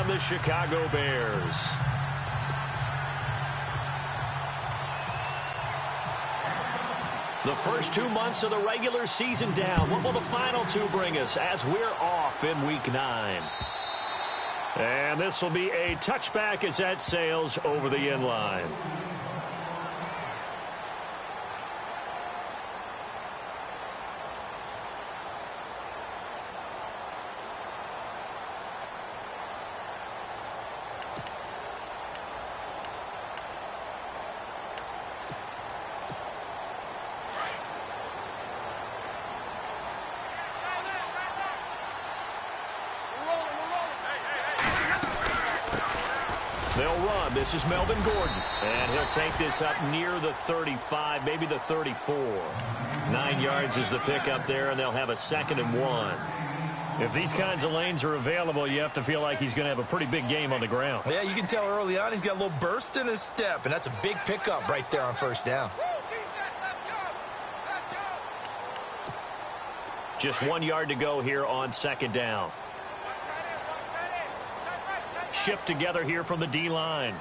and the Chicago Bears. The first 2 months of the regular season down. What will the final two bring us as we're off in Week 9? And this will be a touchback as that sails over the end line. They'll run. This is Melvin Gordon. And he'll take this up near the 35, maybe the 34. 9 yards is the pickup there, and they'll have a 2nd and 1. If these kinds of lanes are available, you have to feel like he's going to have a pretty big game on the ground. Yeah, you can tell early on he's got a little burst in his step, and that's a big pickup right there on first down. Just 1 yard to go here on 2nd down. Shift together here from the D-line.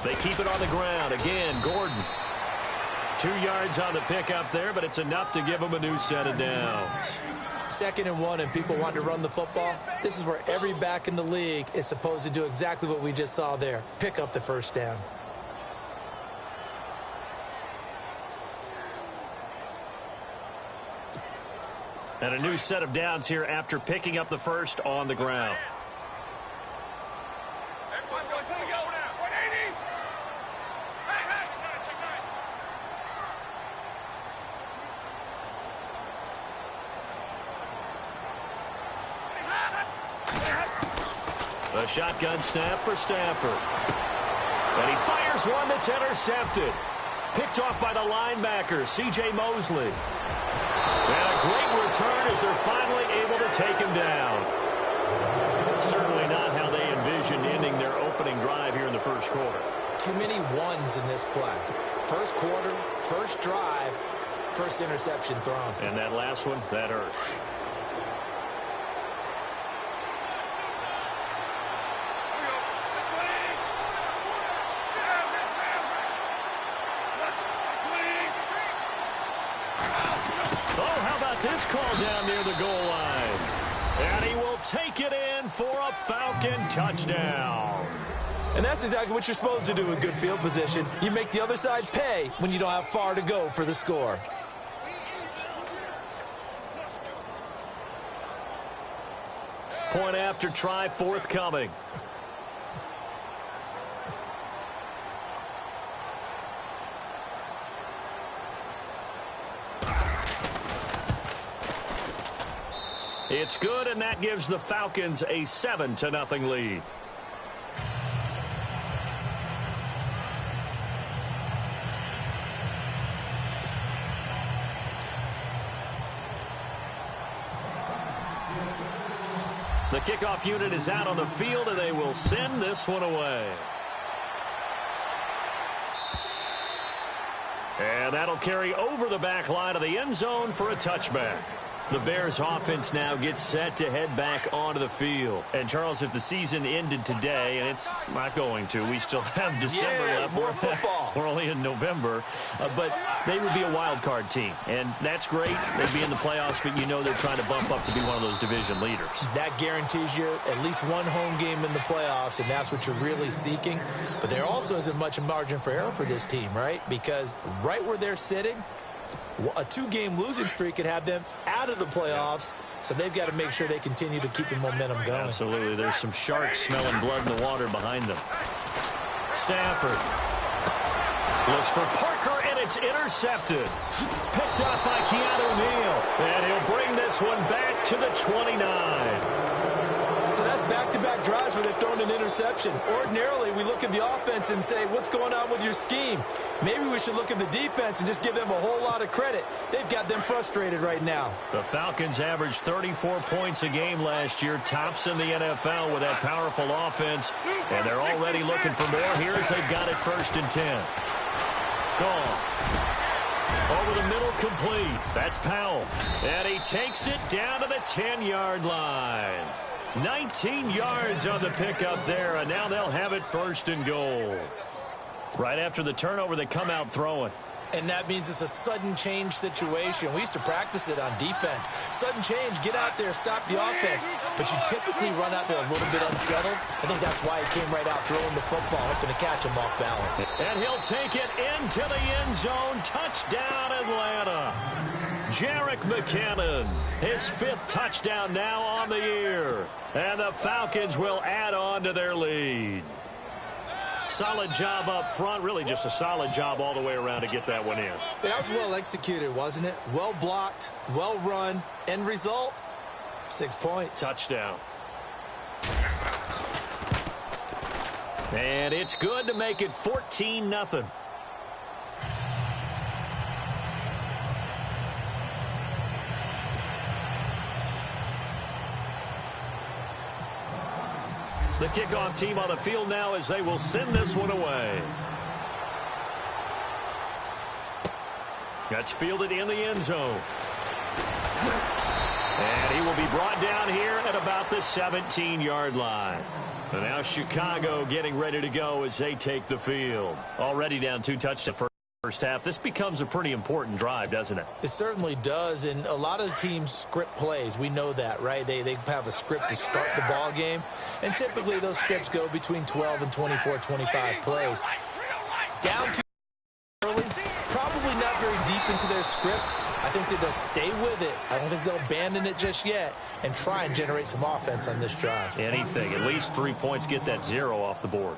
They keep it on the ground. Again, Gordon. 2 yards on the pickup there, but it's enough to give them a new set of downs. 2nd and 1, and people want to run the football. This is where every back in the league is supposed to do exactly what we just saw there. Pick up the first down. And a new set of downs here after picking up the first on the ground. A shotgun snap for Stafford. And he fires one that's intercepted. Picked off by the linebacker, C.J. Mosley. And a great return as they're finally able to take him down. Certainly not how they envisioned ending their opening drive here in the first quarter. Too many ones in this play. First quarter, first drive, first interception thrown. And that last one, that hurts. This call down near the goal line. And he will take it in for a Falcon touchdown. And that's exactly what you're supposed to do in good field position. You make the other side pay when you don't have far to go for the score. Point after try forthcoming. It's good, and that gives the Falcons a 7-0 lead. The kickoff unit is out on the field, and they will send this one away. And that'll carry over the back line of the end zone for a touchback. The Bears offense now gets set to head back onto the field. And, Charles, if the season ended today, and it's not going to, we still have December left. More football. We're only in November. But they would be a wild card team. And that's great. They'd be in the playoffs, but you know they're trying to bump up to be one of those division leaders. That guarantees you at least one home game in the playoffs, and that's what you're really seeking. But there also isn't much margin for error for this team, right? Because right where they're sitting, a 2-game losing streak could have them out of the playoffs, so they've got to make sure they continue to keep the momentum going. Absolutely. There's some sharks smelling blood in the water behind them. Stafford looks for Parker, and it's intercepted. Picked up by Keanu Neal, and he'll bring this one back to the 29. So that's back-to-back drives where they've thrown an interception. Ordinarily, we look at the offense and say, what's going on with your scheme? Maybe we should look at the defense and just give them a whole lot of credit. They've got them frustrated right now. The Falcons averaged 34 points a game last year, tops in the NFL with that powerful offense. And they're already looking for more here as they've got it 1st and 10. Gone. Over the middle, complete. That's Powell. And he takes it down to the 10-yard line. 19 yards on the pickup there, and now they'll have it first and goal. Right after the turnover, they come out throwing. And that means it's a sudden change situation. We used to practice it on defense. Sudden change, get out there, stop the offense. But you typically run out there a little bit unsettled. I think that's why he came right out throwing the football, hoping to catch him off balance. And he'll take it into the end zone. Touchdown, Atlanta. Jerick McKinnon, his 5th touchdown now on the year. And the Falcons will add on to their lead. Solid job up front. Really just a solid job all the way around to get that one in. That was well executed, wasn't it? Well blocked, well run. End result, 6 points. Touchdown. And it's good to make it 14-0. The kickoff team on the field now as they will send this one away. That's fielded in the end zone. And he will be brought down here at about the 17-yard line. And now Chicago getting ready to go as they take the field. Already down 2 touchdowns. First half. This becomes a pretty important drive, doesn't it? It certainly does, and a lot of the teams script plays. We know that, right? They have a script to start the ball game, and typically those scripts go between 12 and 24, 25 plays. Down too early, probably not very deep into their script. I think that they'll stay with it. I don't think they'll abandon it just yet and try and generate some offense on this drive. Anything. At least 3 points, get that 0 off the board.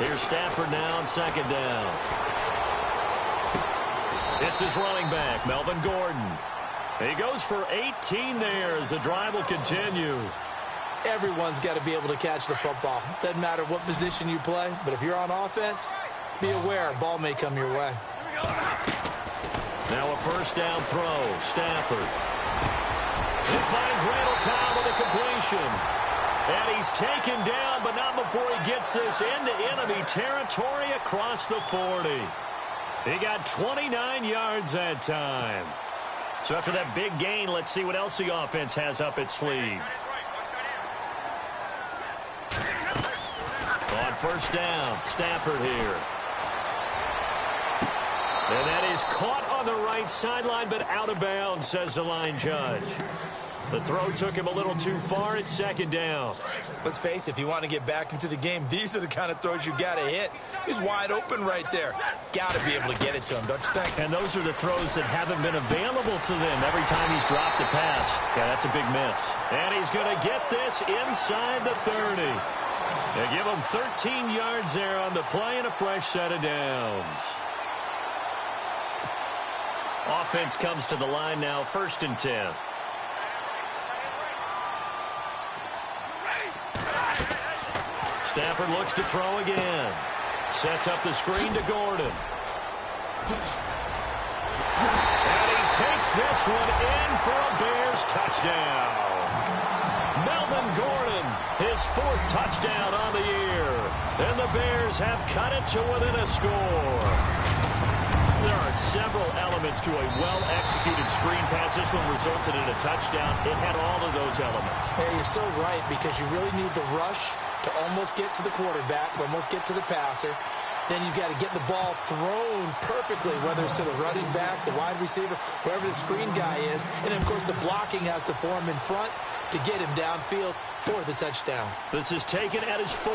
Here's Stafford now on 2nd down. It's his running back, Melvin Gordon. He goes for 18 there as the drive will continue. Everyone's got to be able to catch the football. Doesn't matter what position you play, but if you're on offense, be aware a ball may come your way. Now a first down throw. Stafford. He finds Randall Cobb with a completion. And he's taken down, but not before he gets this into enemy territory across the 40. He got 29 yards that time. So after that big gain, let's see what else the offense has up its sleeve. On first down, Stafford here. And that is caught on the right sideline, but out of bounds, says the line judge. The throw took him a little too far. It's 2nd down. Let's face it, if you want to get back into the game, these are the kind of throws you got to hit. He's wide open right there. Got to be able to get it to him, don't you think? And those are the throws that haven't been available to them every time he's dropped a pass. Yeah, that's a big miss. And he's going to get this inside the 30. They give him 13 yards there on the play and a fresh set of downs. Offense comes to the line now, 1st and 10. Stafford looks to throw again. Sets up the screen to Gordon. And he takes this one in for a Bears touchdown. Melvin Gordon, his 4th touchdown on the year. And the Bears have cut it to within a score. There are several elements to a well-executed screen pass. This one resulted in a touchdown. It had all of those elements. Hey, you're so right, because you really need the rush to almost get to the quarterback, almost get to the passer. Then you've got to get the ball thrown perfectly, whether it's to the running back, the wide receiver, wherever the screen guy is. And, then, of course, the blocking has to form in front to get him downfield for the touchdown. This is taken at his 4.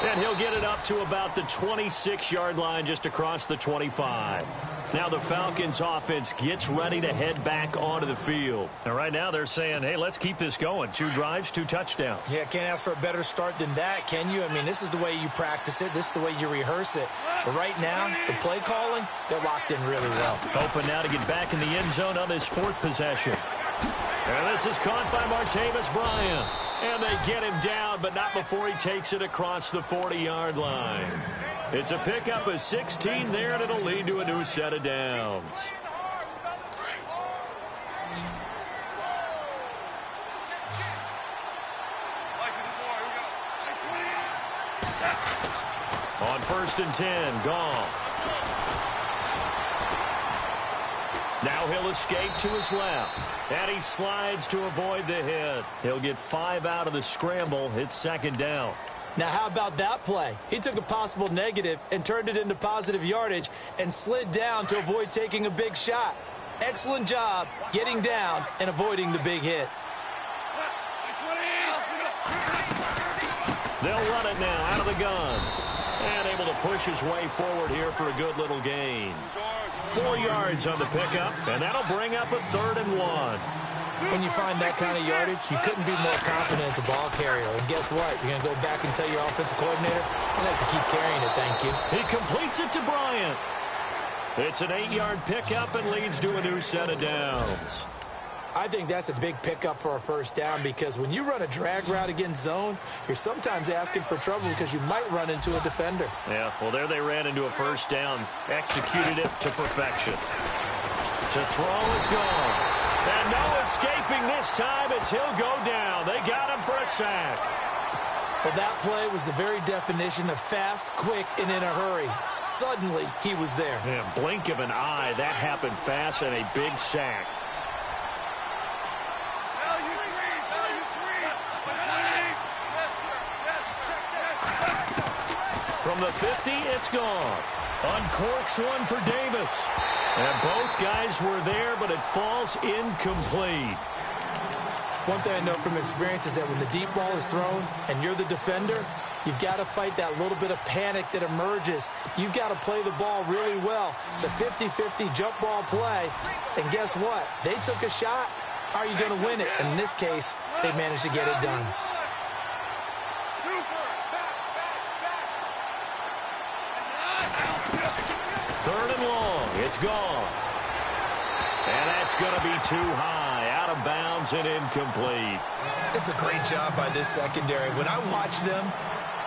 And he'll get it up to about the 26-yard line, just across the 25. Now the Falcons offense gets ready to head back onto the field. And right now they're saying, hey, let's keep this going. 2 drives, 2 touchdowns. Yeah, can't ask for a better start than that, can you? I mean, this is the way you practice it. This is the way you rehearse it. But right now, the play calling, they're locked in really well. Open now to get back in the end zone on this 4th possession. And this is caught by Martavis Bryant. And they get him down, but not before he takes it across the 40-yard line. It's a pickup of 16 there, and it'll lead to a new set of downs. On 1st and 10, Goff. Now he'll escape to his left. And he slides to avoid the hit. He'll get 5 out of the scramble. It's 2nd down. Now, how about that play? He took a possible negative and turned it into positive yardage and slid down to avoid taking a big shot. Excellent job getting down and avoiding the big hit. They'll run it now out of the gun. And able to push his way forward here for a good little gain. 4 yards on the pickup, and that'll bring up a 3rd and 1. When you find that kind of yardage, you couldn't be more confident as a ball carrier. And guess what? You're going to go back and tell your offensive coordinator, I'd like to keep carrying it, thank you. He completes it to Bryant. It's an 8-yard pickup and leads to a new set of downs. I think that's a big pickup for a 1st down because when you run a drag route against zone, you're sometimes asking for trouble because you might run into a defender. Yeah, well, there they ran into a 1st down, executed it to perfection. To throw is gone. And no escaping this time as he'll go down. They got him for a sack. Well, that play was the very definition of fast, quick, and in a hurry. Suddenly, he was there. Yeah, blink of an eye, that happened fast and a big sack. From the 50, it's Goff. Uncorks one for Davis. And both guys were there, but it falls incomplete. One thing I know from experience is that when the deep ball is thrown and you're the defender, you've got to fight that little bit of panic that emerges. You've got to play the ball really well. It's a 50-50 jump ball play. And guess what? They took a shot. How are you going to win it? And in this case, they managed to get it done. It's gone. And that's going to be too high, out of bounds and incomplete. It's a great job by this secondary. When I watch them,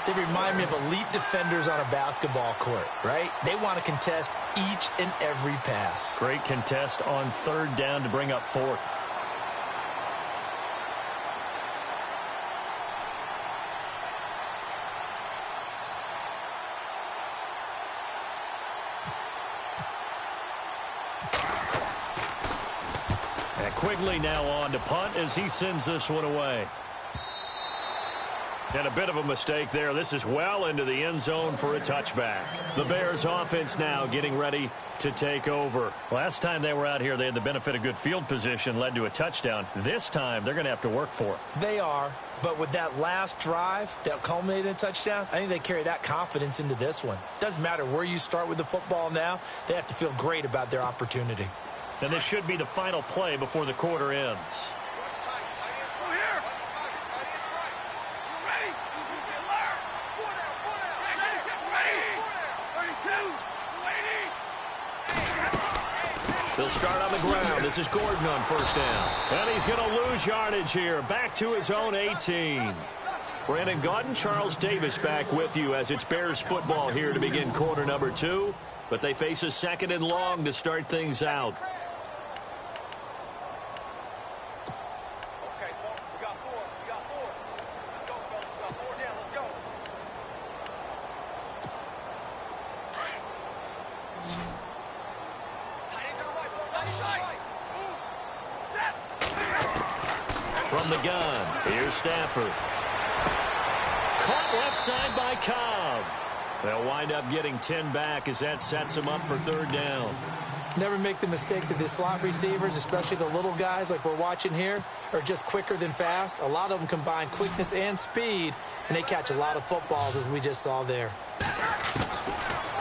they remind me of elite defenders on a basketball court, right? They want to contest each and every pass. Great contest on 3rd down to bring up 4th. Quigley now on to punt as he sends this one away. And a bit of a mistake there. This is well into the end zone for a touchback. The Bears offense now getting ready to take over. Last time they were out here, they had the benefit of good field position, led to a touchdown. This time, they're going to have to work for it. They are, but with that last drive that culminated in a touchdown, I think they carry that confidence into this one. Doesn't matter where you start with the football now, they have to feel great about their opportunity. And this should be the final play before the quarter ends. They'll start on the ground. This is Gordon on 1st down. And he's going to lose yardage here. Back to his own 18. Brandon Gaudin, Charles Davis back with you as it's Bears football here to begin quarter number 2. But they face a 2nd and long to start things out. From the gun, here's Stafford. Caught left side by Cobb. They'll wind up getting 10 back as that sets them up for 3rd down. Never make the mistake that the slot receivers, especially the little guys like we're watching here, are just quicker than fast. A lot of them combine quickness and speed, and they catch a lot of footballs, as we just saw there.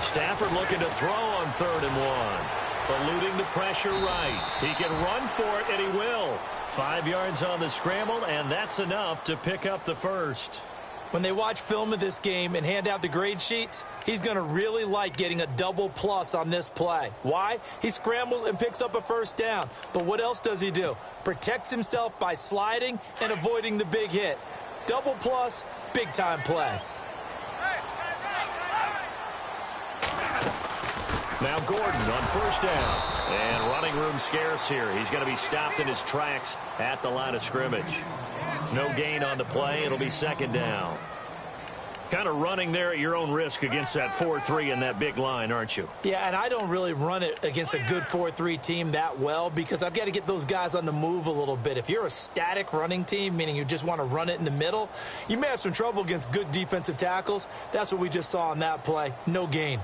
Stafford looking to throw on 3rd and 1. Eluding the pressure right. He can run for it, and he will. 5 yards on the scramble, and that's enough to pick up the first. When they watch film of this game and hand out the grade sheets, he's going to really like getting a double plus on this play. Why? He scrambles and picks up a 1st down. But what else does he do? Protects himself by sliding and avoiding the big hit. Double plus, big-time play. Now Gordon on first down. And running room scarce here. He's going to be stopped in his tracks at the line of scrimmage. No gain on the play. It'll be second down. Kind of running there at your own risk against that 4-3 and that big line, aren't you? Yeah, and I don't really run it against a good 4-3 team that well because I've got to get those guys on the move a little bit. If you're a static running team, meaning you just want to run it in the middle, you may have some trouble against good defensive tackles. That's what we just saw on that play. No gain.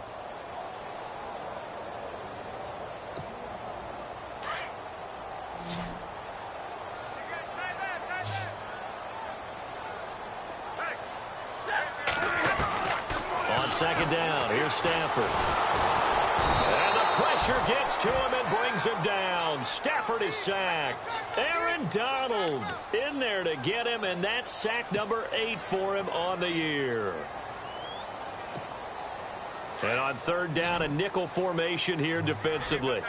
Second down. Here's Stafford. And the pressure gets to him and brings him down. Stafford is sacked. Aaron Donald in there to get him, and that's sack number 8 for him on the year. And on third down, a nickel formation here defensively.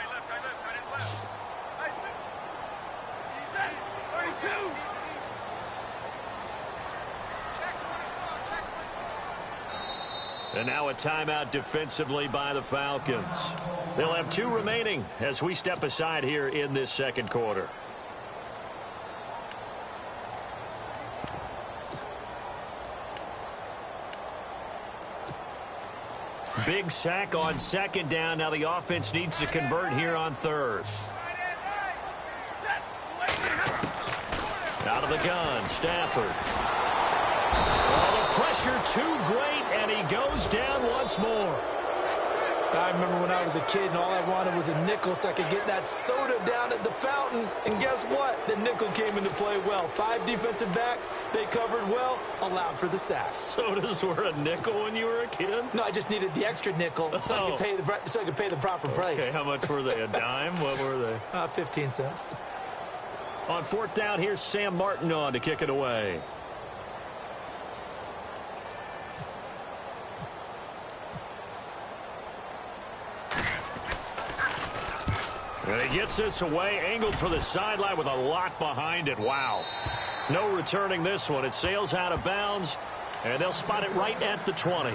And now a timeout defensively by the Falcons. They'll have 2 remaining as we step aside here in this second quarter. Big sack on second down. Now the offense needs to convert here on third. Out of the gun, Stafford. Oh, the pressure too great, and he goes down once more. I remember when I was a kid and all I wanted was a nickel so I could get that soda down at the fountain. And guess what? The nickel came into play well. 5 defensive backs, they covered well, allowed for the sacks. Sodas were a nickel when you were a kid? No, I just needed the extra nickel so I could pay the proper price. Okay, how much were they? A dime? What were they? 15 cents. On fourth down, here's Sam Martin on to kick it away. And he gets this away, angled for the sideline with a lot behind it. Wow. No returning this one. It sails out of bounds, and they'll spot it right at the 20.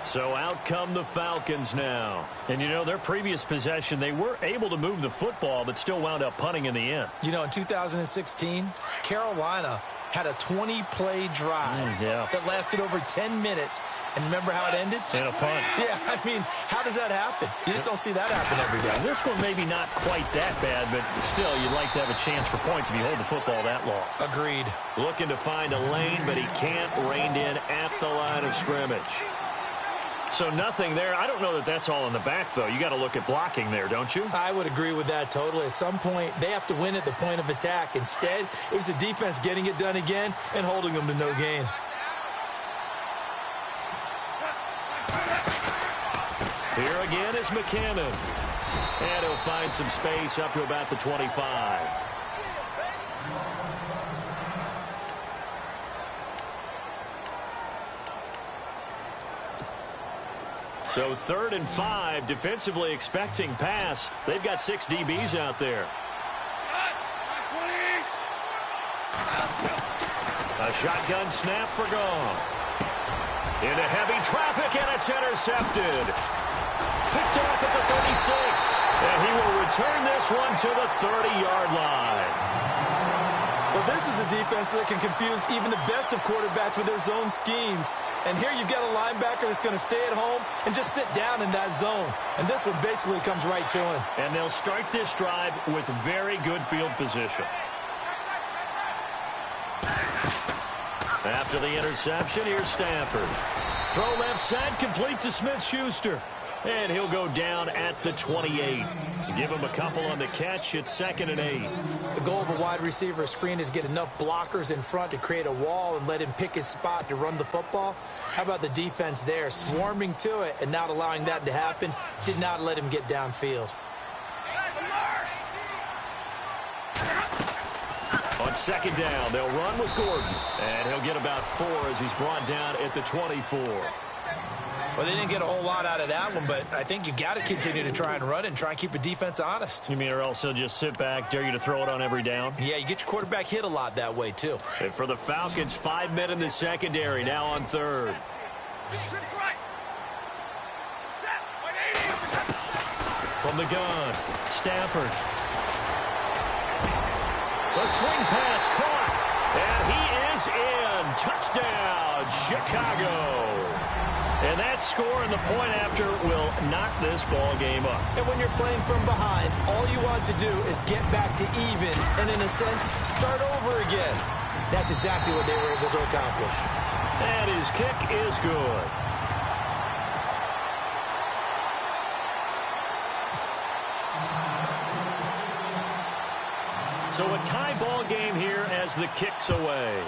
So out come the Falcons now. And, you know, their previous possession, they were able to move the football, but still wound up punting in the end. You know, in 2016, Carolina had a 20-play drive that lasted over 10 minutes. And remember how it ended? In a punt. Yeah, I mean, how does that happen? You just don't see that happen every day. This one maybe not quite that bad, but still, you'd like to have a chance for points if you hold the football that long. Agreed. Looking to find a lane, but he can't. Reined in at the line of scrimmage. So nothing there. I don't know that that's all in the back, though. You got to look at blocking there, don't you? I would agree with that totally. At some point, they have to win at the point of attack. Instead, it was the defense getting it done again and holding them to no gain. Here again is McKinnon. And he'll find some space up to about the 25. So 3rd and 5, defensively expecting pass. They've got 6 DBs out there. A shotgun snap for Goff. Into heavy traffic, and it's intercepted. Picked off at the 36. And he will return this one to the 30-yard line. Well, this is a defense that can confuse even the best of quarterbacks with their zone schemes. And here you've got a linebacker that's going to stay at home and just sit down in that zone. And this one basically comes right to him. And they'll start this drive with very good field position. After the interception, here's Stafford. Throw left side, complete to Smith-Schuster. And he'll go down at the 28. Give him a couple on the catch. It's 2nd and 8. The goal of a wide receiver screen is get enough blockers in front to create a wall and let him pick his spot to run the football. How about the defense there, swarming to it and not allowing that to happen? Did not let him get downfield. On 2nd down, they'll run with Gordon. And he'll get about 4 as he's brought down at the 24. Well, they didn't get a whole lot out of that one, but I think you've got to continue to try and run and try and keep the defense honest. You mean or else they'll just sit back, dare you to throw it on every down? Yeah, you get your quarterback hit a lot that way, too. And for the Falcons, 5 men in the secondary, now on third. From the gun, Stafford. The swing pass caught, and he is in. Touchdown, Chicago. And that score and the point after will knock this ball game up. And when you're playing from behind, all you want to do is get back to even and, in a sense, start over again. That's exactly what they were able to accomplish. And his kick is good. So a tie ball game here as the kick's away.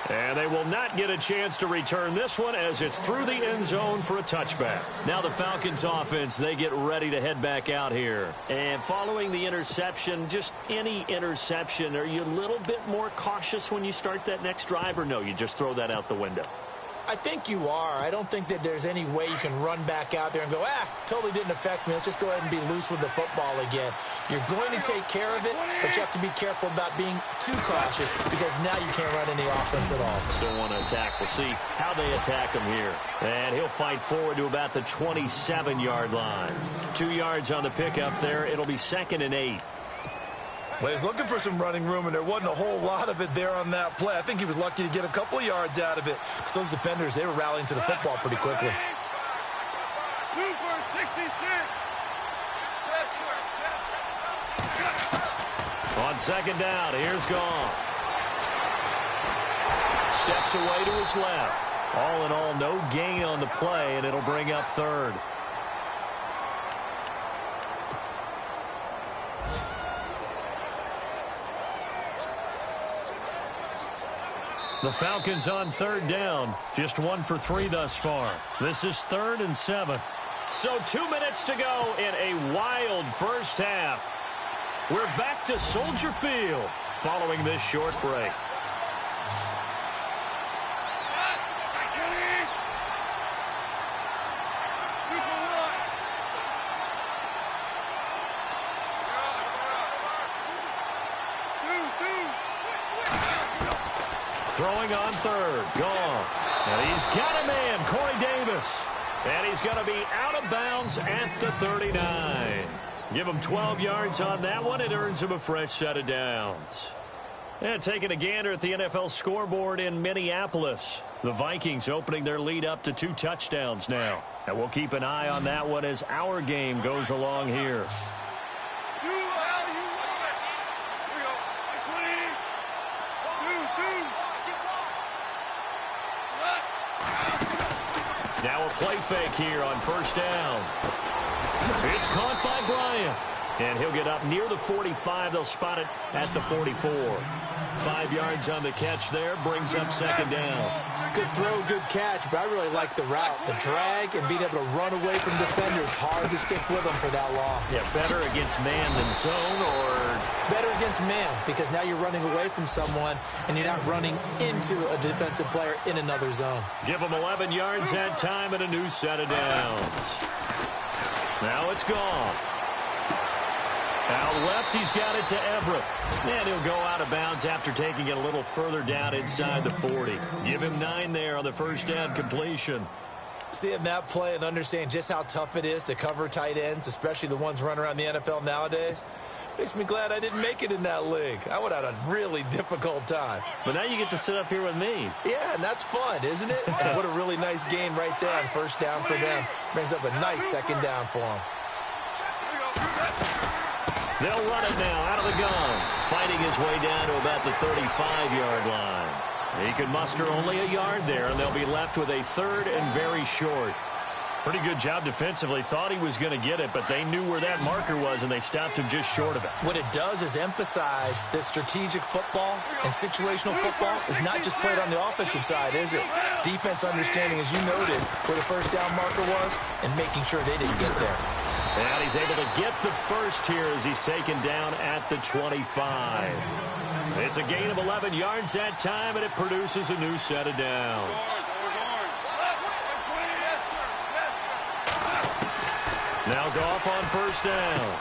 And they will not get a chance to return this one as it's through the end zone for a touchback. Now the Falcons offense, they get ready to head back out here. And following the interception, just any interception, are you a little bit more cautious when you start that next drive, or no, you just throw that out the window? I think you are. I don't think that there's any way you can run back out there and go, totally didn't affect me. Let's just go ahead and be loose with the football again. You're going to take care of it, but you have to be careful about being too cautious because now you can't run any offense at all. Still want to attack. We'll see how they attack him here. And he'll fight forward to about the 27-yard line. 2 yards on the pickup there. It'll be 2nd and 8. Well, he was looking for some running room, and there wasn't a whole lot of it there on that play. I think he was lucky to get a couple of yards out of it. Because those defenders, they were rallying to the football pretty quickly. 2 for 66. On 2nd down, here's Goff. Steps away to his left. All in all, no gain on the play, and it'll bring up 3rd. The Falcons on 3rd down. Just 1 for 3 thus far. This is 3rd and 7. So 2 minutes to go in a wild first half. We're back to Soldier Field following this short break. Throwing on 3rd, Goff. And he's got a man, Corey Davis. And he's going to be out of bounds at the 39. Give him 12 yards on that one. It earns him a fresh set of downs. And taking a gander at the NFL scoreboard in Minneapolis. The Vikings opening their lead up to 2 touchdowns now. And we'll keep an eye on that one as our game goes along here. Now a play fake here on 1st down. It's caught by Bryant. And he'll get up near the 45. They'll spot it at the 44. 5 yards on the catch there. Brings up 2nd down. Good throw, good catch, but I really like the route. The drag and being able to run away from defenders. Hard to stick with them for that long. Yeah, better against man than zone, or better against man, because now you're running away from someone and you're not running into a defensive player in another zone. Give him 11 yards that time and a new set of downs. Now it's gone. Out left, he's got it to Everett. And he'll go out of bounds after taking it a little further down inside the 40. Give him 9 there on the 1st down completion. Seeing that play and understanding just how tough it is to cover tight ends, especially the ones running around the NFL nowadays, makes me glad I didn't make it in that league. I would have had a really difficult time. But now you get to sit up here with me. Yeah, and that's fun, isn't it? And what a really nice game right there on 1st down for them. Brings up a nice 2nd down for them. They'll run it now out of the gun. Fighting his way down to about the 35-yard line. He could muster only a yard there, and they'll be left with a 3rd and very short. Pretty good job defensively. Thought he was going to get it, but they knew where that marker was, and they stopped him just short of it. What it does is emphasize that strategic football and situational football is not just played on the offensive side, is it? Defense understanding, as you noted, where the 1st down marker was and making sure they didn't get there. And he's able to get the first here as he's taken down at the 25. It's a gain of 11 yards that time, and it produces a new set of downs. Now Goff on first down.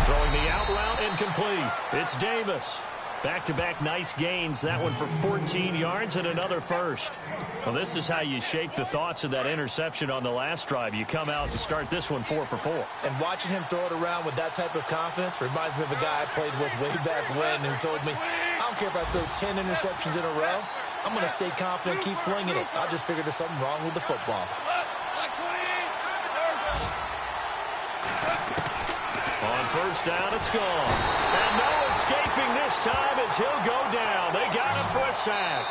Throwing the out route incomplete. It's Davis. Back-to-back nice gains. That one for 14 yards and another first. Well, this is how you shake the thoughts of that interception on the last drive. You come out and start this one 4 for 4. And watching him throw it around with that type of confidence reminds me of a guy I played with way back when who told me, I don't care if I throw 10 interceptions in a row. I'm going to stay confident and keep flinging it. I just figured there's something wrong with the football. On first down, it's gone. And no escaping this time as he'll go down. They got him for a sack.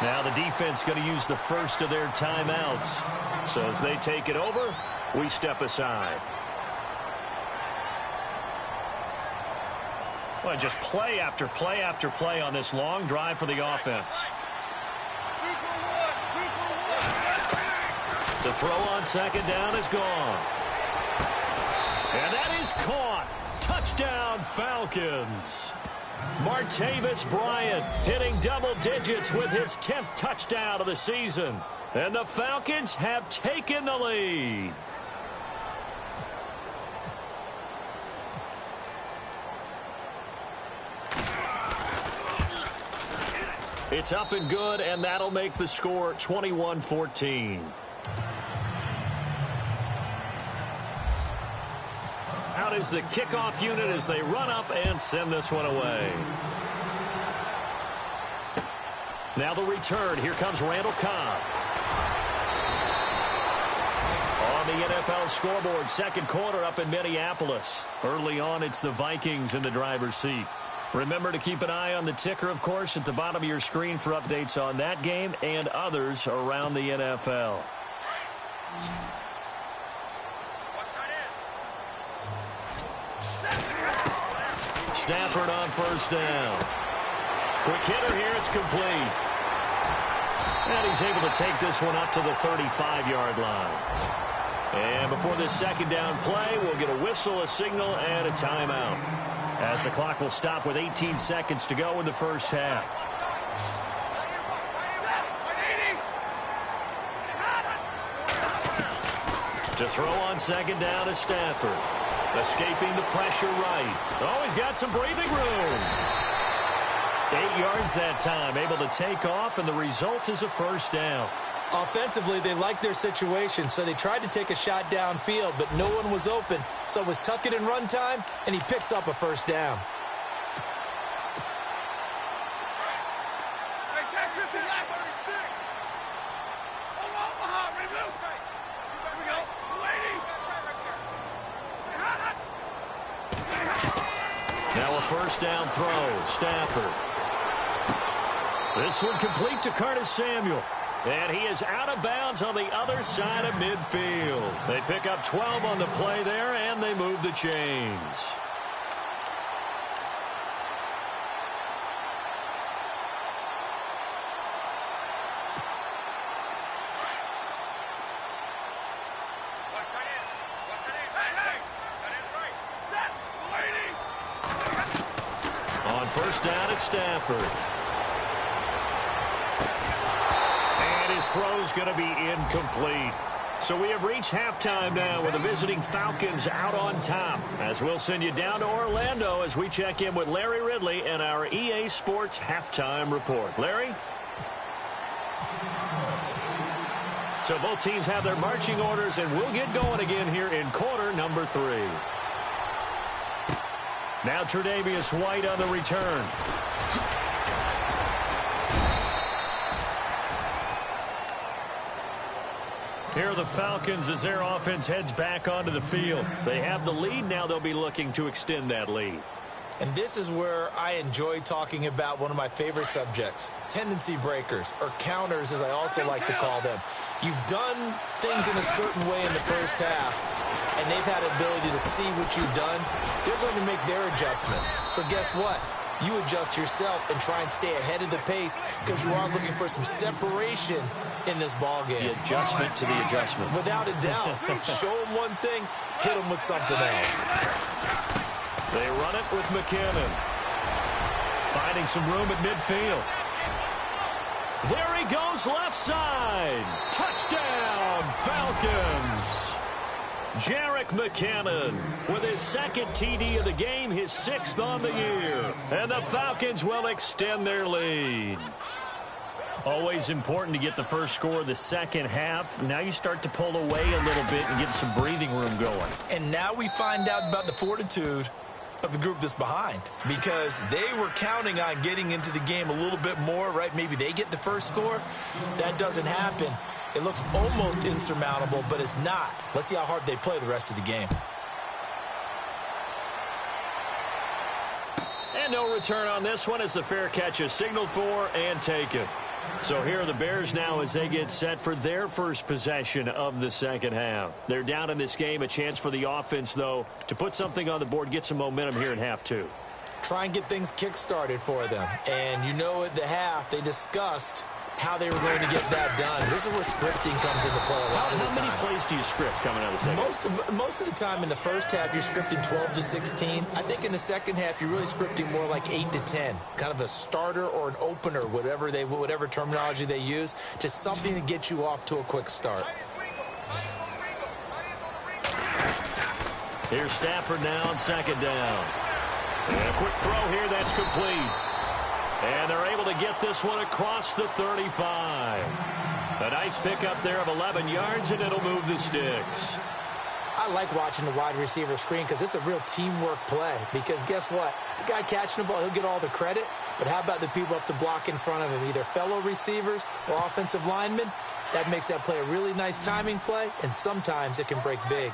Now the defense going to use the first of their timeouts. So as they take it over, we step aside. Well, just play after play after play on this long drive for the offense. To throw on second down is gone. And that is caught. Touchdown, Falcons. Martavis Bryant hitting double digits with his 10th touchdown of the season. And the Falcons have taken the lead. It's up and good, and that'll make the score 21-14. Out is the kickoff unit as they run up and send this one away. Now the return. Here comes Randall Cobb. On the NFL scoreboard, second quarter up in Minneapolis. Early on, it's the Vikings in the driver's seat. Remember to keep an eye on the ticker, of course, at the bottom of your screen for updates on that game and others around the NFL. Stafford on first down. Quick hitter here, it's complete. And he's able to take this one up to the 35-yard line. And before this second down play, we'll get a whistle, a signal, and a timeout, as the clock will stop with 18 seconds to go in the first half. To throw on second down is Stafford. Escaping the pressure right. Oh, he's got some breathing room. 8 yards that time, able to take off, and the result is a first down. Offensively, they liked their situation, so they tried to take a shot downfield, but no one was open. So it was tuck it in run time, and he picks up a first down. Now a first down throw, Stafford. This one complete to Curtis Samuel. And he is out of bounds on the other side of midfield. They pick up 12 on the play there, and they move the chains. On first down, it's Stafford. His throw's going to be incomplete. So we have reached halftime now with the visiting Falcons out on top, as we'll send you down to Orlando as we check in with Larry Ridley and our EA Sports halftime report. Larry? So both teams have their marching orders, and we'll get going again here in quarter number 3. Now Tre'Davious White on the return. Here are the Falcons as their offense heads back onto the field. They have the lead. Now they'll be looking to extend that lead. And this is where I enjoy talking about one of my favorite subjects, tendency breakers, or counters as I also like to call them. You've done things in a certain way in the first half, and they've had an ability to see what you've done. They're going to make their adjustments. So guess what? You adjust yourself and try and stay ahead of the pace because you are looking for some separation in this ball game. The adjustment to the adjustment. Without a doubt. Show them one thing, hit them with something else. They run it with McKinnon. finding some room at midfield. There he goes left side. Touchdown, Falcons. Jerick McKinnon with his second TD of the game, his 6th on the year. And the Falcons will extend their lead. Always important to get the first score of the second half. Now you start to pull away a little bit and get some breathing room going. And now we find out about the fortitude of the group that's behind, because they were counting on getting into the game a little bit more, right? Maybe they get the first score. That doesn't happen. It looks almost insurmountable, but it's not. Let's see how hard they play the rest of the game. And no return on this one as the fair catch is signaled for and taken. So here are the Bears now as they get set for their first possession of the second half. They're down in this game. A chance for the offense, though, to put something on the board, get some momentum here in half two. Try and get things kick-started for them. And you know at the half, they discussed how they were going to get that done. This is where scripting comes into play a lot of the time. How many plays do you script coming out of the second half? Most of the time in the first half, you're scripting 12 to 16. I think in the second half, you're really scripting more like 8 to 10. Kind of a starter or an opener, whatever terminology they use. Just something to get you off to a quick start. Here's Stafford now on second down. And a quick throw here, that's complete. And they're able to get this one across the 35. A nice pickup there of 11 yards, and it'll move the sticks. I like watching the wide receiver screen because it's a real teamwork play. Because guess what? The guy catching the ball, he'll get all the credit. But how about the people up to block in front of him, either fellow receivers or offensive linemen? That makes that play a really nice timing play, and sometimes it can break big.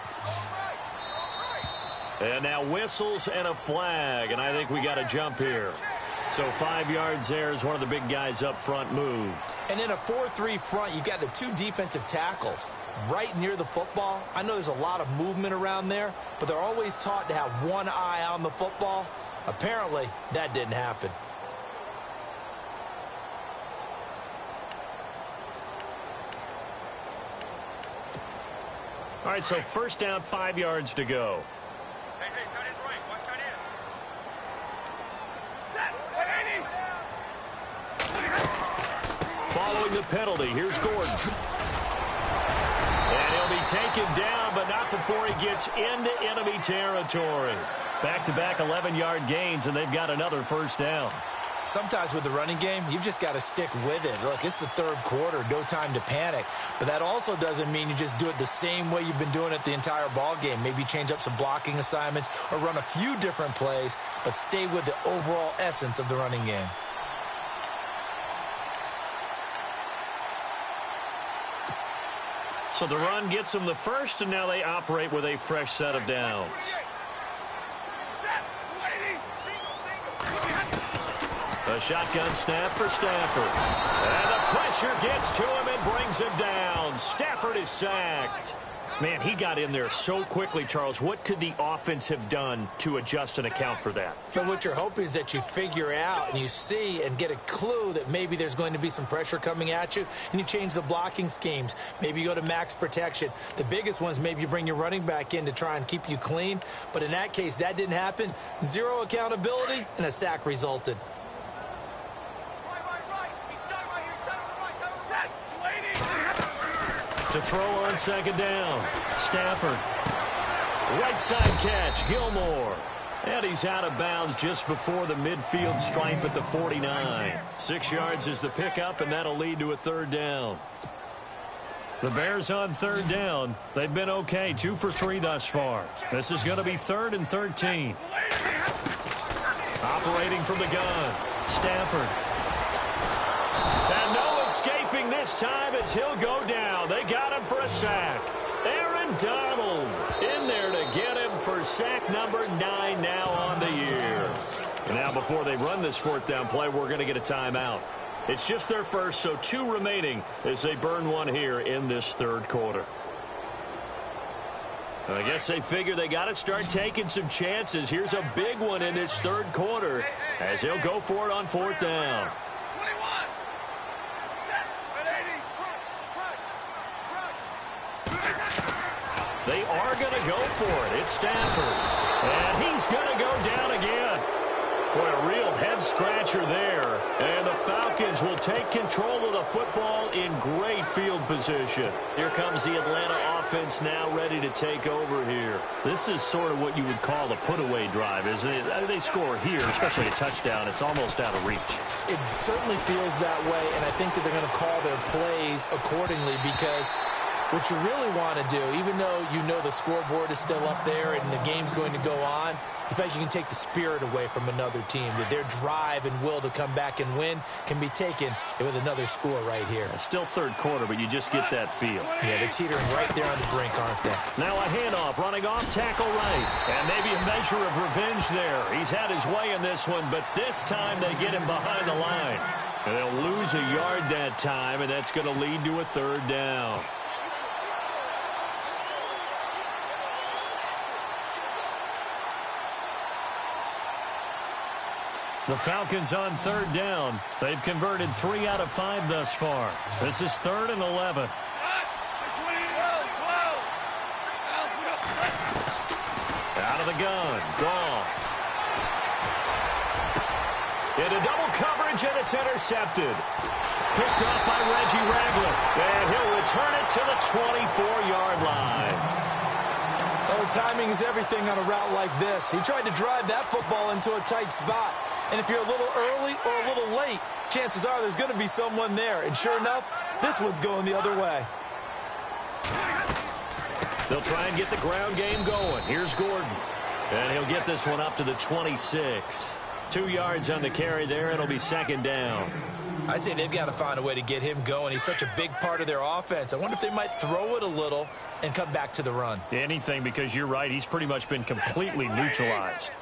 And now whistles and a flag, and I think we got a jump here. So 5 yards there as one of the big guys up front moved. And in a 4-3 front, you've got the 2 defensive tackles right near the football. I know there's a lot of movement around there, but they're always taught to have one eye on the football. Apparently, that didn't happen. All right, so first down, 5 yards to go. Following the penalty, here's Gordon. And he'll be taken down, but not before he gets into enemy territory. Back-to-back 11-yard gains, and they've got another first down. Sometimes with the running game, you've just got to stick with it. Look, it's the third quarter, no time to panic. But that also doesn't mean you just do it the same way you've been doing it the entire ball game. Maybe change up some blocking assignments or run a few different plays, but stay with the overall essence of the running game. So the run gets them the first, and now they operate with a fresh set of downs. A shotgun snap for Stafford. And the pressure gets to him and brings him down. Stafford is sacked. Man, he got in there so quickly, Charles. What could the offense have done to adjust and account for that? But what you're hoping is that you figure out and you see and get a clue that maybe there's going to be some pressure coming at you, and you change the blocking schemes. Maybe you go to max protection. The biggest one is maybe you bring your running back in to try and keep you clean. But in that case, that didn't happen. Zero accountability, and a sack resulted. To throw on second down. Stafford. Right side catch. Gilmore. And he's out of bounds just before the midfield stripe at the 49. 6 yards is the pickup, and that'll lead to a third down. The Bears on third down. They've been okay. 2 for 3 thus far. This is going to be 3rd and 13. Operating from the gun. Stafford. And no escaping this time as he'll go down. They got him for a sack. Aaron Donald in there to get him for sack number 9 now on the year. Now before they run this 4th down play, we're going to get a timeout. It's just their first, so 2 remaining as they burn one here in this 3rd quarter. I guess they figure they got to start taking some chances. Here's a big one in this 3rd quarter as he'll go for it on 4th down. They are going to go for it. It's Stafford. And he's going to go down again. Boy, a real head-scratcher there. And the Falcons will take control of the football in great field position. Here comes the Atlanta offense now ready to take over here. This is sort of what you would call a put-away drive, isn't it? They score here, especially a touchdown. It's almost out of reach. It certainly feels that way, and I think that they're going to call their plays accordingly because what you really want to do, even though you know the scoreboard is still up there and the game's going to go on, in fact, you can take the spirit away from another team. That their drive and will to come back and win can be taken with another score right here. Still third quarter, but you just get that feel. Yeah, they're teetering right there on the brink, aren't they? Now a handoff, running off tackle right. And maybe a measure of revenge there. He's had his way in this one, but this time they get him behind the line. And they'll lose a yard that time, and that's going to lead to a third down. The Falcons on third down. They've converted 3 out of 5 thus far. This is 3rd and 11. Out of the gun. Goff. Into double coverage, and it's intercepted. Picked off by Reggie Ragland. And he'll return it to the 24-yard line. Well, the timing is everything on a route like this. He tried to drive that football into a tight spot. And if you're a little early or a little late, chances are there's going to be someone there. And sure enough, this one's going the other way. They'll try and get the ground game going. Here's Gordon. And he'll get this one up to the 26. 2 yards on the carry there. It'll be 2nd down. I'd say they've got to find a way to get him going. He's such a big part of their offense. I wonder if they might throw it a little and come back to the run. Anything, because you're right. He's pretty much been completely neutralized.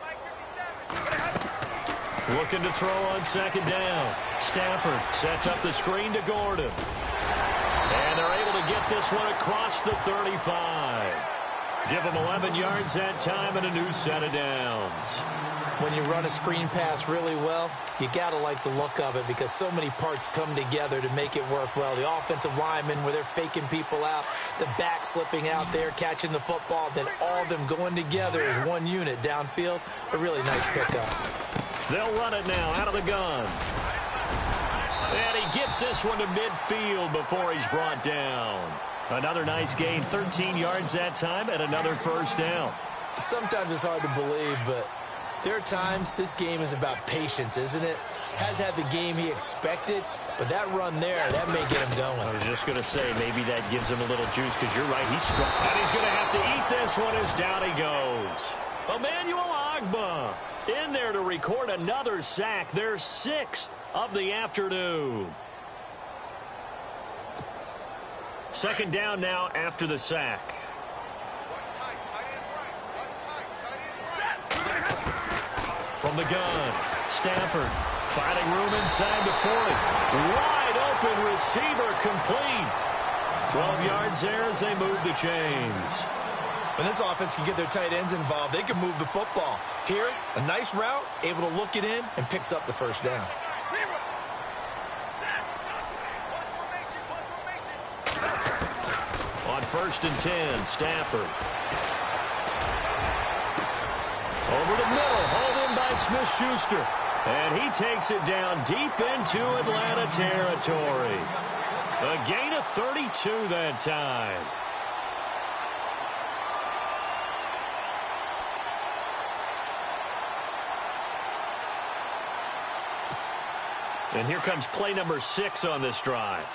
Looking to throw on 2nd down. Stafford sets up the screen to Gordon. And they're able to get this one across the 35. Give him 11 yards that time and a new set of downs. When you run a screen pass really well, you got to like the look of it because so many parts come together to make it work well. The offensive linemen, where they're faking people out, the back slipping out there, catching the football, then all of them going together as one unit downfield. A really nice pickup. They'll run it now out of the gun. And he gets this one to midfield before he's brought down. Another nice gain, 13 yards that time, and another 1st down. Sometimes it's hard to believe, but there are times this game is about patience, isn't it? Has had the game he expected, but that run there, that may get him going. I was just going to say, maybe that gives him a little juice, because you're right, he's strong. And he's going to have to eat this one as down he goes. Emmanuel Ogbah in there to record another sack, their 6th of the afternoon. 2nd down now after the sack. From the gun, Stafford finding room inside the 40. Wide open receiver complete. 12 yards there as they move the chains. When this offense can get their tight ends involved, they can move the football. Here, a nice route, able to look it in, and picks up the 1st down. On 1st and 10, Stafford. Over the middle, hauled in by Smith-Schuster. And he takes it down deep into Atlanta territory. A gain of 32 that time. And here comes play number 6 on this drive.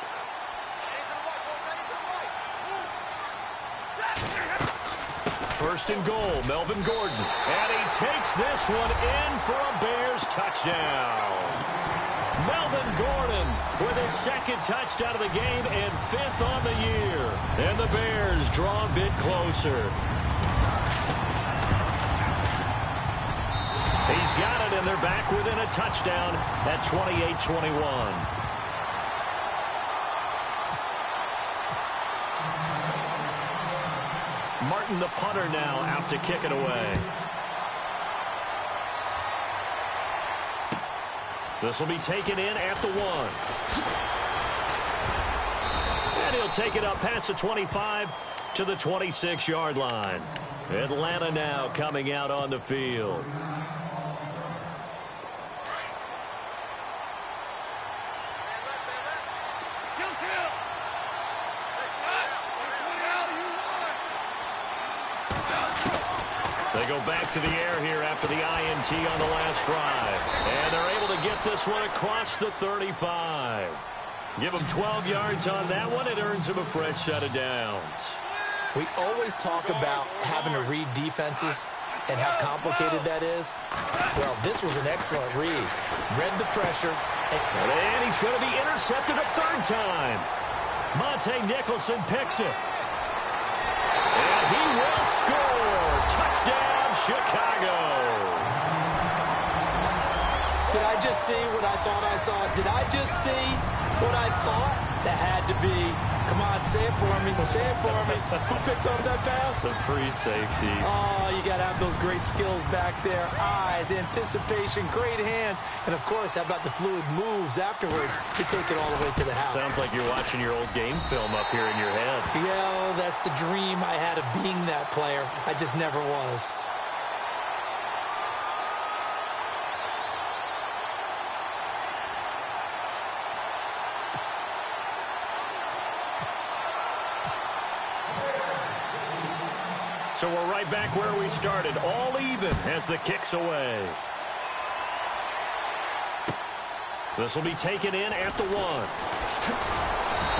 First and goal, Melvin Gordon. And he takes this one in for a Bears touchdown. Melvin Gordon with his 2nd touchdown of the game and 5th on the year. And the Bears draw a bit closer. He's got it, and they're back within a touchdown at 28-21. Martin, the punter, now out to kick it away. This will be taken in at the 1. And he'll take it up past the 25 to the 26-yard line. Atlanta now coming out on the field. They go back to the air here after the INT on the last drive. And they're able to get this one across the 35. Give them 12 yards on that one. It earns them a fresh set of downs. We always talk about having to read defenses and how complicated that is. Well, this was an excellent read. Read the pressure. And he's going to be intercepted a third time. Monte Nicholson picks it. And he will score. Touchdown, Chicago. Did I just see what I thought I saw? Did I just see what I thought? That had to be. Come on, say it for me. Say it for me. Who picked up that pass? A free safety. Oh, you got to have those great skills back there. Eyes, anticipation, great hands. And, of course, how about the fluid moves afterwards to take it all the way to the house? Sounds like you're watching your old game film up here in your head. Yeah, that's the dream I had of being that player. I just never was. So we're right back where we started, all even as the kick's away. This will be taken in at the 1.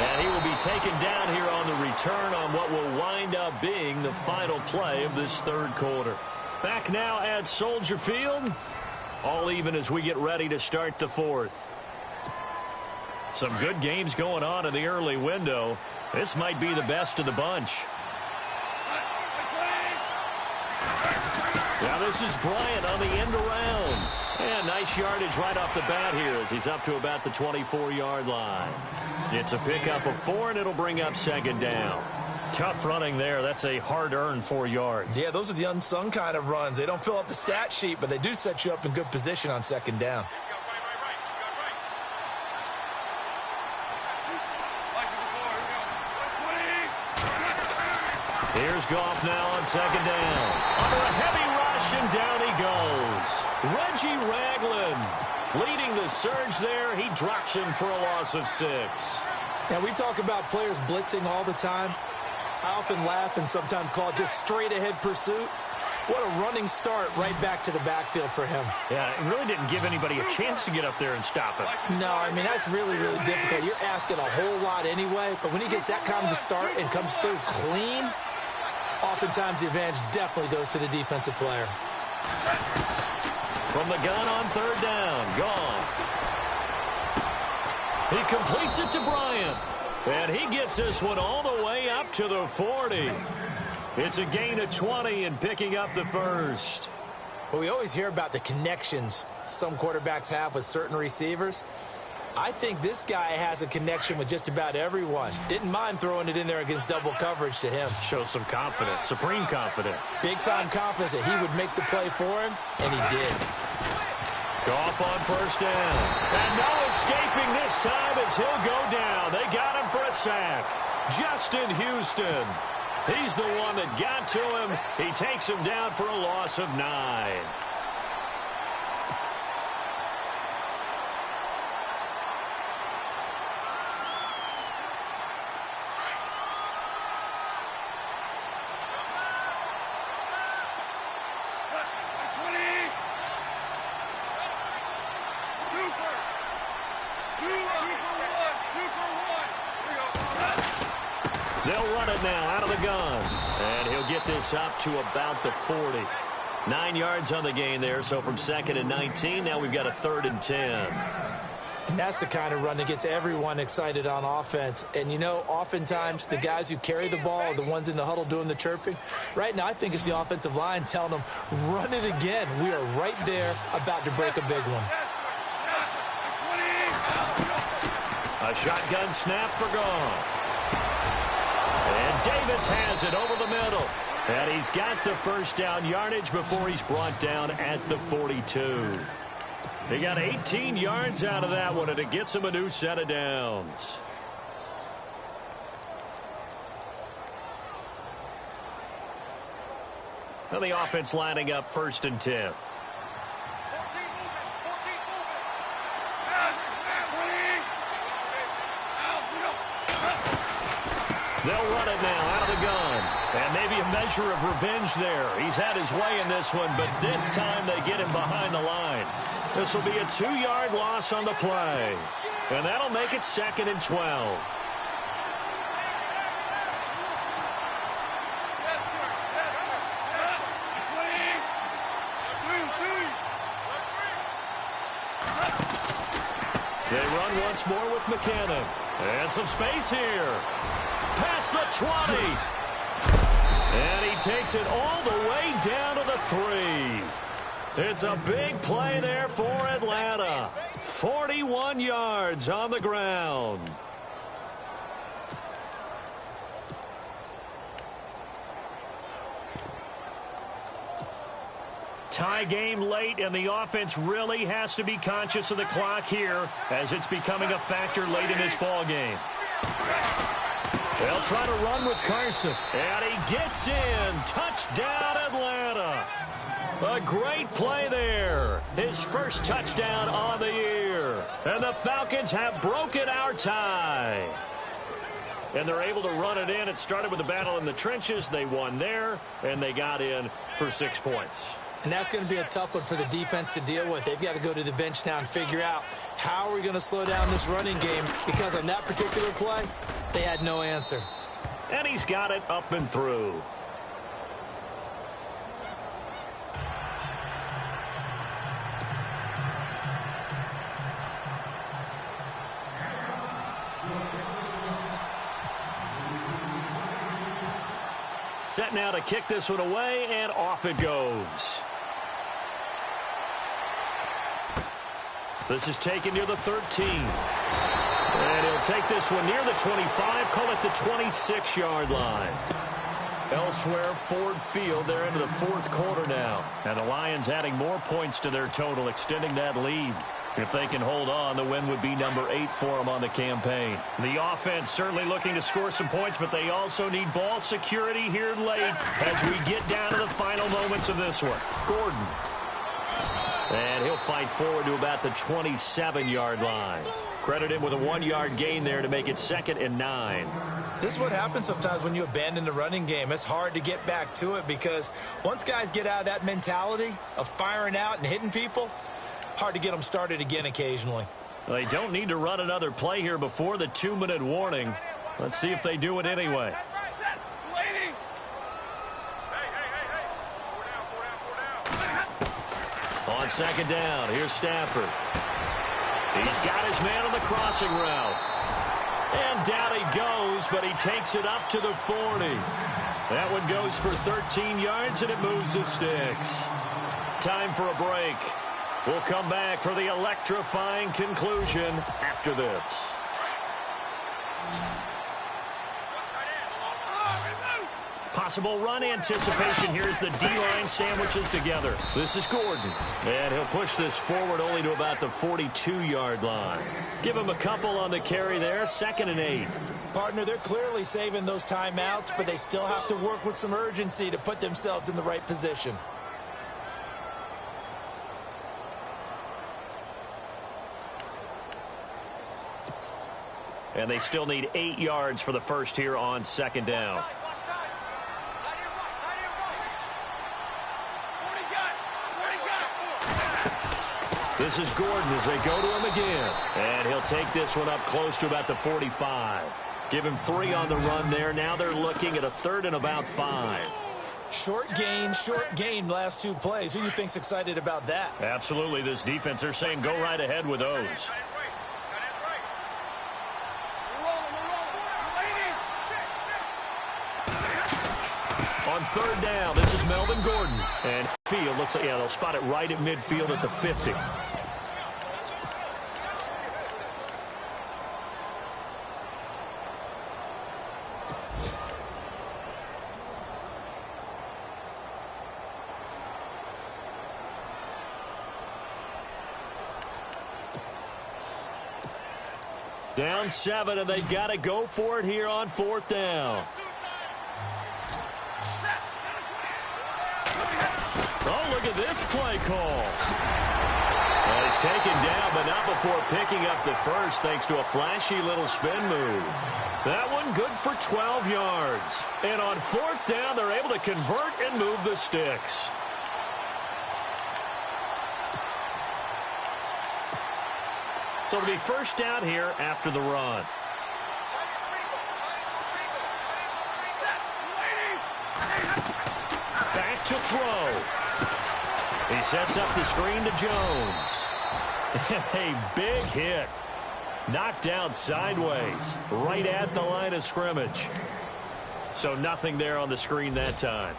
And he will be taken down here on the return on what will wind up being the final play of this third quarter. Back now at Soldier Field, all even as we get ready to start the fourth. Some good games going on in the early window. This might be the best of the bunch. Now this is Bryant on the end around. And nice yardage right off the bat here as he's up to about the 24-yard line. It's a pickup of 4, and it'll bring up second down. Tough running there. That's a hard-earned 4 yards. Yeah, those are the unsung kind of runs. They don't fill up the stat sheet, but they do set you up in good position on second down. Here's Goff now on second down. Under a heavy rush, and down he goes. Reggie Ragland leading the surge there. He drops him for a loss of 6. Now, we talk about players blitzing all the time. I often laugh and sometimes call it just straight-ahead pursuit. What a running start right back to the backfield for him. Yeah, it really didn't give anybody a chance to get up there and stop him. No, I mean, that's really, really difficult. You're asking a whole lot anyway, but when he gets that kind of a start and comes through clean, oftentimes the advantage definitely goes to the defensive player. From the gun on third down, Goff. He completes it to Bryant. And he gets this one all the way up to the 40. It's a gain of 20 and picking up the first. Well, we always hear about the connections some quarterbacks have with certain receivers. I think this guy has a connection with just about everyone. Didn't mind throwing it in there against double coverage to him. Shows some confidence, supreme confidence. Big-time confidence that he would make the play for him, and he did. Goff on first down. And no escaping this time as he'll go down. They got him for a sack. Justin Houston. He's the one that got to him. He takes him down for a loss of 9. They'll run it now out of the gun. And he'll get this up to about the 40. 9 yards on the gain there, so from 2nd and 19, now we've got a 3rd and 10. And that's the kind of run that gets everyone excited on offense. And, you know, oftentimes the guys who carry the ball are the ones in the huddle doing the chirping. Right now, I think it's the offensive line telling them, run it again. We are right there about to break a big one. A shotgun snap for Goff. And Davis has it over the middle. And he's got the first down yardage before he's brought down at the 42. He got 18 yards out of that one, and it gets him a new set of downs. Now the offense lining up 1st and 10. They'll run it now out of the gun. And maybe a measure of revenge there. He's had his way in this one, but this time they get him behind the line. This will be a 2-yard loss on the play. And that'll make it 2nd and 12. They run once more with McKinnon. And some space here. Past the 20. And he takes it all the way down to the 3. It's a big play there for Atlanta. 41 yards on the ground. Tie game late, and the offense really has to be conscious of the clock here as it's becoming a factor late in this ball game. They'll try to run with Carson, and he gets in. Touchdown, Atlanta. A great play there. His first touchdown on the year. And the Falcons have broken our tie. And they're able to run it in. It started with a battle in the trenches. They won there, and they got in for 6 points. And that's going to be a tough one for the defense to deal with. They've got to go to the bench now and figure out how are we going to slow down this running game, because on that particular play, they had no answer. And he's got it up and through. Set now to kick this one away, and off it goes. This is taken near the 13. And he'll take this one near the 25, call it the 26-yard line. Elsewhere, Ford Field, they're into the 4th quarter now. And the Lions adding more points to their total, extending that lead. If they can hold on, the win would be number 8 for them on the campaign. The offense certainly looking to score some points, but they also need ball security here late as we get down to the final moments of this one. Gordon. And he'll fight forward to about the 27-yard line. Credit him with a 1-yard gain there to make it 2nd and 9. This is what happens sometimes when you abandon the running game. It's hard to get back to it because once guys get out of that mentality of firing out and hitting people, hard to get them started again occasionally. They don't need to run another play here before the 2-minute warning. Let's see if they do it anyway. On 2nd down, here's Stafford. He's got his man on the crossing route. And down he goes, but he takes it up to the 40. That one goes for 13 yards, and it moves the sticks. Time for a break. We'll come back for the electrifying conclusion after this. Possible run anticipation here as the D-line sandwiches together. This is Gordon. And he'll push this forward only to about the 42-yard line. Give him a couple on the carry there. 2nd and 8. Partner, they're clearly saving those timeouts, but they still have to work with some urgency to put themselves in the right position. And they still need 8 yards for the first here on 2nd down. This is Gordon as they go to him again. And he'll take this one up close to about the 45. Give him 3 on the run there. Now they're looking at a 3rd and about 5. Short gain last 2 plays. Who do you think's excited about that? Absolutely. This defense, they're saying go right ahead with those. On 3rd down, this is Melvin Gordon. And field looks like, yeah, they'll spot it right at midfield at the 50. Down 7, and they've got to go for it here on 4th down. Oh, look at this play call. Well, he's taken down, but not before picking up the first, thanks to a flashy little spin move. That one good for 12 yards. And on fourth down, they're able to convert and move the sticks. So it'll be first down here after the run. Back to throw. He sets up the screen to Jones. A big hit. Knocked down sideways, right at the line of scrimmage. So nothing there on the screen that time.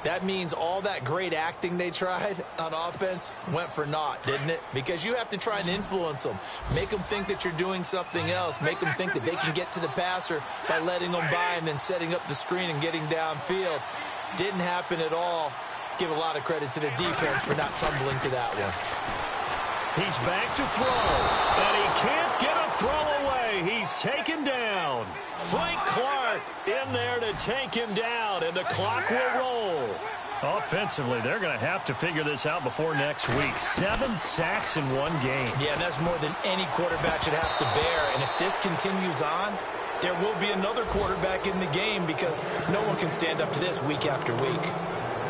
That means all that great acting they tried on offense went for naught, didn't it? Because you have to try and influence them. Make them think that you're doing something else. Make them think that they can get to the passer by letting them by and then setting up the screen and getting downfield. Didn't happen at all. Give a lot of credit to the defense for not tumbling to that one. He's back to throw, and he can't get a throw away. He's taken down. Frank Clark in there to take him down, and the clock will roll. Offensively, they're going to have to figure this out before next week. 7 sacks in one game. Yeah, and that's more than any quarterback should have to bear. And if this continues on, there will be another quarterback in the game because no one can stand up to this week after week.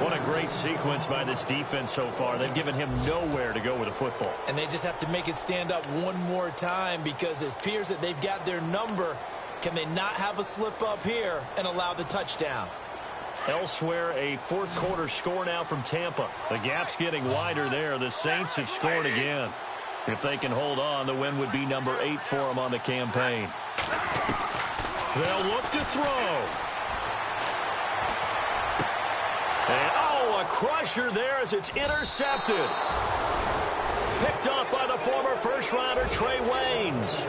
What a great sequence by this defense so far. They've given him nowhere to go with the football. And they just have to make it stand up one more time because it appears that they've got their number. Can they not have a slip up here and allow the touchdown? Elsewhere, a fourth quarter score now from Tampa. The gap's getting wider there. The Saints have scored again. If they can hold on, the win would be number 8 for them on the campaign. They'll look to throw. And, a crusher there as it's intercepted. Picked up by the former first-rounder Trey Waynes.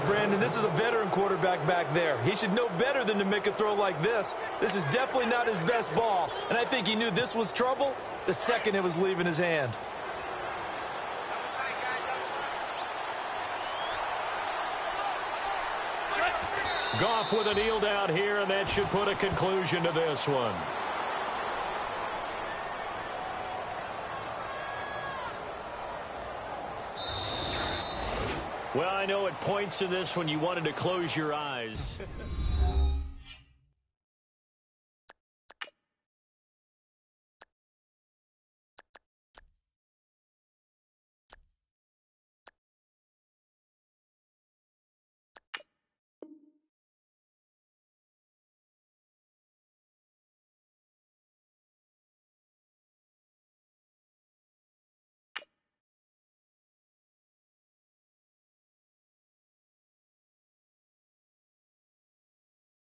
Brandon, this is a veteran quarterback back there. He should know better than to make a throw like this. This is definitely not his best ball, and I think he knew this was trouble the second it was leaving his hand. Goff with a kneel down here, and that should put a conclusion to this one. Well, I know at points in this when you wanted to close your eyes.